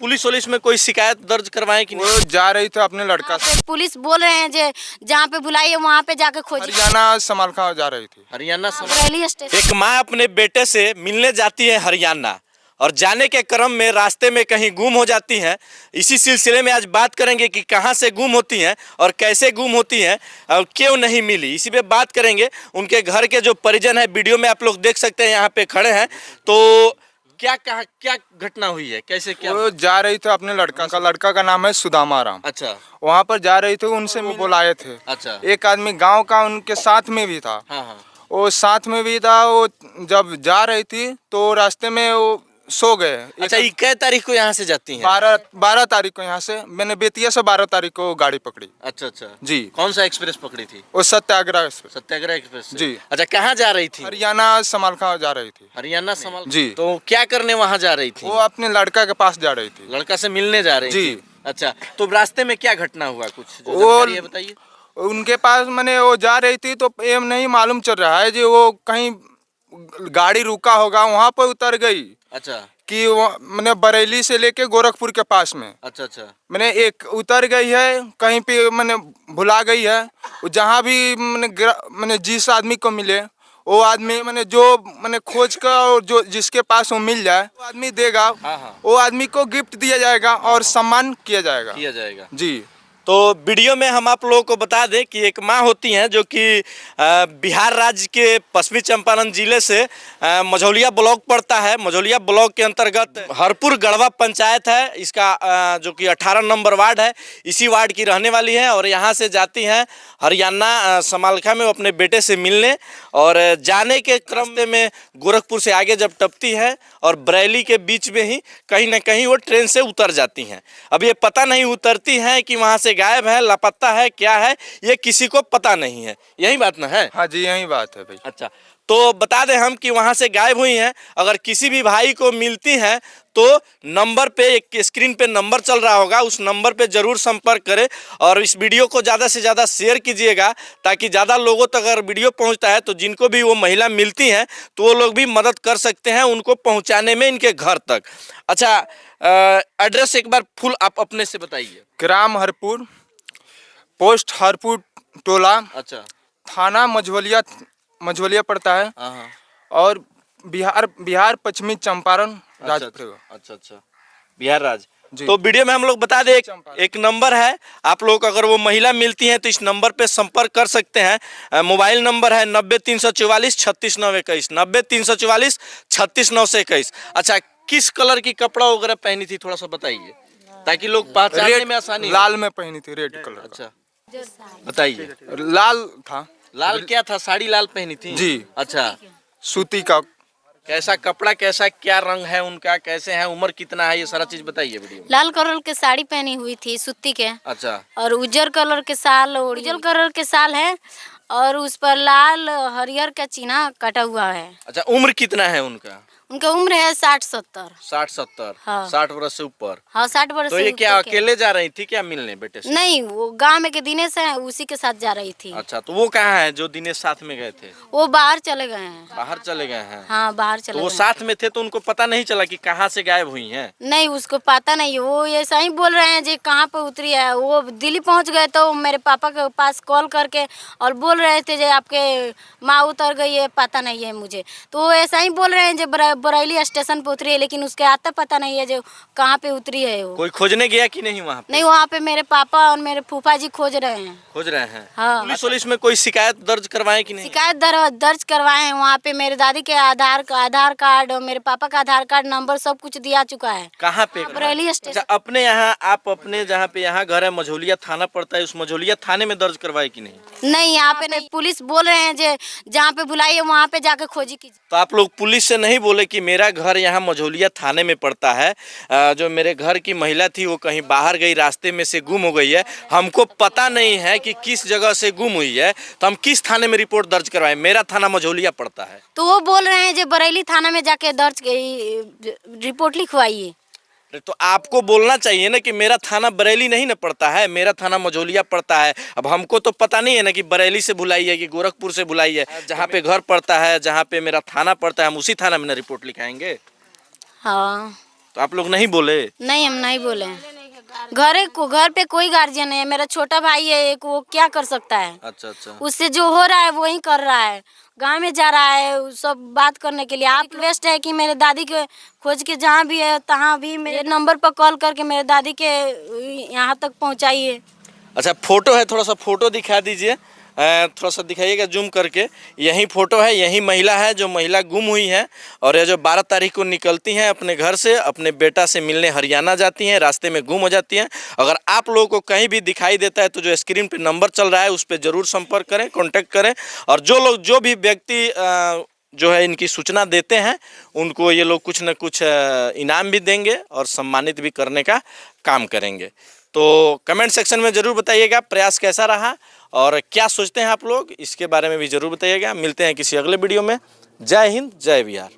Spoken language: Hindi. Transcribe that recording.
पुलिस में कोई शिकायत दर्ज करवाए कि नहीं? वो जा रही थी अपने लड़का से, पुलिस बोल रहे हैं जे जहाँ पे बुलाइए वहाँ पे जाके खोजिए। हरियाणा समालखा जा रही थी। हरियाणा बरेली स्टेशन। एक माँ अपने बेटे से मिलने जाती है हरियाणा और जाने के क्रम में रास्ते में कहीं गुम हो जाती हैं। इसी सिलसिले में आज बात करेंगे कि कहां से गुम होती हैं और कैसे गुम होती हैं और क्यों नहीं मिली। इसी पे बात करेंगे। उनके घर के जो परिजन है, वीडियो में आप लोग देख सकते हैं, यहाँ पे खड़े हैं। तो क्या घटना हुई है, कैसे क्या? वो जा रही थी अपने लड़का का नाम है सुदामा राम। अच्छा, वहाँ पर जा रही थी, उनसे बुलाए थे। अच्छा। एक आदमी गांव का उनके साथ में भी था। हाँ। वो साथ में भी था। वो जब जा रही थी तो रास्ते में वो सो गए। अच्छा, ये कै तारीख को यहाँ से जाती हैं? 12 तारीख को यहाँ से, मैंने बेतिया से 12 तारीख को गाड़ी पकड़ी। अच्छा जी। कौन सा एक्सप्रेस पकड़ी थी? वो सत्याग्रह एक्सप्रेस से? जी। अच्छा, कहाँ जा रही थी? हरियाणा समालखा जा रही थी। हरियाणा समाल जी। तो क्या करने वहाँ जा रही थी? वो अपने लड़का के पास जा रही थी। लड़का से मिलने जा रही जी। थी? अच्छा, तो रास्ते में क्या घटना हुआ, कुछ जो वो जानकारी है बताइए। उनके पास मैंने वो जा रही थी तो ये नहीं मालूम चल रहा है जो वो कहीं गाड़ी रुका होगा, वहाँ पर उतर गई। अच्छा कि वो मैंने बरेली से लेके गोरखपुर के पास में अच्छा। मैंने एक उतर गई है, कहीं पे मैंने भुला गई है। वो जहाँ भी मैंने जिस आदमी को मिले वो आदमी मैंने खोज कर और जो जिसके पास वो मिल जाए वो आदमी देगा। हाँ। वो आदमी को गिफ्ट दिया जाएगा और सम्मान किया जाएगा। जी। तो वीडियो में हम आप लोगों को बता दें कि एक माँ होती हैं जो कि बिहार राज्य के पश्चिमी चंपारण जिले से मझौलिया ब्लॉक पड़ता है। मझौलिया ब्लॉक के अंतर्गत हरपुर गढ़वा पंचायत है। इसका जो कि 18 नंबर वार्ड है, इसी वार्ड की रहने वाली है और यहाँ से जाती हैं हरियाणा समालखा में अपने बेटे से मिलने। और जाने के क्रम में गोरखपुर से आगे जब टपती है और बरेली के बीच में ही कहीं ना कहीं वो ट्रेन से उतर जाती हैं। अब ये पता नहीं उतरती हैं कि वहाँ से गायब है, लापता है, क्या है, ये किसी को पता नहीं है। यही बात ना है? हाँ जी, यही बात है भाई। अच्छा, तो बता दें हम कि वहाँ से गायब हुई हैं। अगर किसी भी भाई को मिलती हैं तो नंबर पे, एक स्क्रीन पे नंबर चल रहा होगा, उस नंबर पे ज़रूर संपर्क करें और इस वीडियो को ज़्यादा से ज़्यादा शेयर कीजिएगा ताकि ज़्यादा लोगों तक अगर वीडियो पहुंचता है तो जिनको भी वो महिला मिलती हैं तो वो लोग भी मदद कर सकते हैं उनको पहुंचाने में इनके घर तक। अच्छा, एड्रेस एक बार फुल आप अपने से बताइए। ग्राम हरपुर, पोस्ट हरपुर टोला, अच्छा, थाना मझौलिया पड़ता है। हाँ। और बिहार पश्चिमी चंपारण राज्य। अच्छा, बिहार राज्य। जी। तो वीडियो में हम लोग बता दें एक नंबर है, आप लोग अगर वो महिला मिलती हैं तो इस नंबर पे संपर्क कर सकते हैं। मोबाइल नंबर है 90 344 36 921, 90 344 36 921। अच्छा, किस कलर की कपड़ा वगैरह पहनी थी, थोड़ा सा बताइए ताकि लोग पहचानने में आसानी हो। लाल में पहनी थी, रेड कलर। अच्छा, बताइए। लाल था। लाल क्या था, साड़ी लाल पहनी थी? जी। अच्छा, सूती का। कैसा कपड़ा, कैसा क्या रंग है उनका, कैसे है, उम्र कितना है, ये सारा चीज बताइए वीडियो में। लाल कलर के साड़ी पहनी हुई थी सूती के। अच्छा। और उज्जर कलर के साल है और उस पर लाल हरियर का चिन्ह कटा हुआ है। अच्छा, उम्र कितना है उनका? उनका उम्र है 60-70। 60-70? हाँ। 60 वर्ष से ऊपर? हाँ, 60 वर्ष तो से ये क्या ऊपर के। अकेले जा रही थी क्या मिलने बेटे से? नहीं, वो गांव में के दिनेश है, उसी के साथ जा रही थी। अच्छा, तो वो कहाँ है जो दिनेश साथ में गए थे? वो बाहर चले गए हैं। बाहर चले गए हैं? हाँ, बाहर तो चले वो गए। साथ में थे तो उनको पता नहीं चला कि कहाँ से गायब हुई हैं? नहीं, उसको पता नहीं है। वो ऐसा ही बोल रहे हैं जी कहाँ पे उतरी है। वो दिल्ली पहुंच गए तो मेरे पापा के पास कॉल करके और बोल रहे थे जो आपके माँ उतर गई है, पता नहीं है मुझे। तो वो ऐसा ही बोल रहे हैं जो बरेली स्टेशन पे उतरी है, लेकिन उसके आता पता नहीं है जो कहाँ पे उतरी है। वो कोई खोजने गया कि नहीं वहाँ पे? नहीं, वहाँ पे मेरे पापा और मेरे फूफा जी खोज रहे हैं। खोज रहे हैं? हाँ। पुलिस में कोई शिकायत दर्ज करवाए कि नहीं? शिकायत दर्ज करवाए हैं। वहाँ पे मेरे दादी के आधार कार्ड और मेरे पापा का आधार कार्ड नंबर सब कुछ दिया चुका है। कहाँ पे? बरेली स्टेशन। अच्छा, अपने यहाँ, आप अपने जहाँ पे यहाँ घर है मझौलिया थाना पड़ता है, उस मझौलिया थाने में दर्ज करवाए कि नहीं? नहीं, यहाँ पे नहीं। पुलिस बोल रहे हैं जो जहाँ पे बुलाइए वहाँ पे जाके खोजी कीजिए। तो आप लोग पुलिस से नहीं बोले कि मेरा घर यहाँ मझौलिया थाने में पड़ता है, जो मेरे घर की महिला थी वो कहीं बाहर गई, रास्ते में से गुम हो गई है, हमको पता नहीं है कि किस जगह से गुम हुई है, तो हम किस थाने में रिपोर्ट दर्ज करवाएं? मेरा थाना मझौलिया पड़ता है। तो वो बोल रहे हैं जो बरेली थाना में जाके रिपोर्ट लिखवाइए। तो आपको बोलना चाहिए ना कि मेरा थाना बरेली नहीं ना पड़ता है, मेरा थाना मझौलिया पड़ता है। अब हमको तो पता नहीं है ना कि बरेली से बुलाई है कि गोरखपुर से बुलाई है। जहाँ पे घर पड़ता है, जहाँ पे मेरा थाना पड़ता है, हम उसी थाना में ना रिपोर्ट लिखाएंगे। हाँ। तो आप लोग नहीं बोले? नहीं, हम नहीं बोले हैं। घर पे कोई गार्जियन नहीं है। मेरा छोटा भाई है एक, वो क्या कर सकता है? अच्छा अच्छा। उससे जो हो रहा है वही कर रहा है। गांव में जा रहा है वो सब बात करने के लिए। आप रिक्वेस्ट है कि मेरे दादी के खोज के जहाँ भी है तहाँ भी मेरे नंबर पर कॉल करके मेरे दादी के यहाँ तक पहुँचाइए। अच्छा, फोटो है, थोड़ा सा फोटो दिखा दीजिए, थोड़ा सा दिखाइएगा जूम करके। यही फोटो है, यही महिला है जो महिला गुम हुई है और ये जो 12 तारीख को निकलती हैं अपने घर से, अपने बेटा से मिलने हरियाणा जाती हैं, रास्ते में गुम हो जाती हैं। अगर आप लोगों को कहीं भी दिखाई देता है तो जो स्क्रीन पे नंबर चल रहा है उस पर ज़रूर संपर्क करें, कॉन्टैक्ट करें। और जो भी व्यक्ति जो है इनकी सूचना देते हैं उनको ये लोग कुछ न कुछ इनाम भी देंगे और सम्मानित भी करने का काम करेंगे। तो कमेंट सेक्शन में ज़रूर बताइएगा प्रयास कैसा रहा और क्या सोचते हैं आप लोग, इसके बारे में भी ज़रूर बताइएगा। मिलते हैं किसी अगले वीडियो में। जय हिंद, जय बिहार।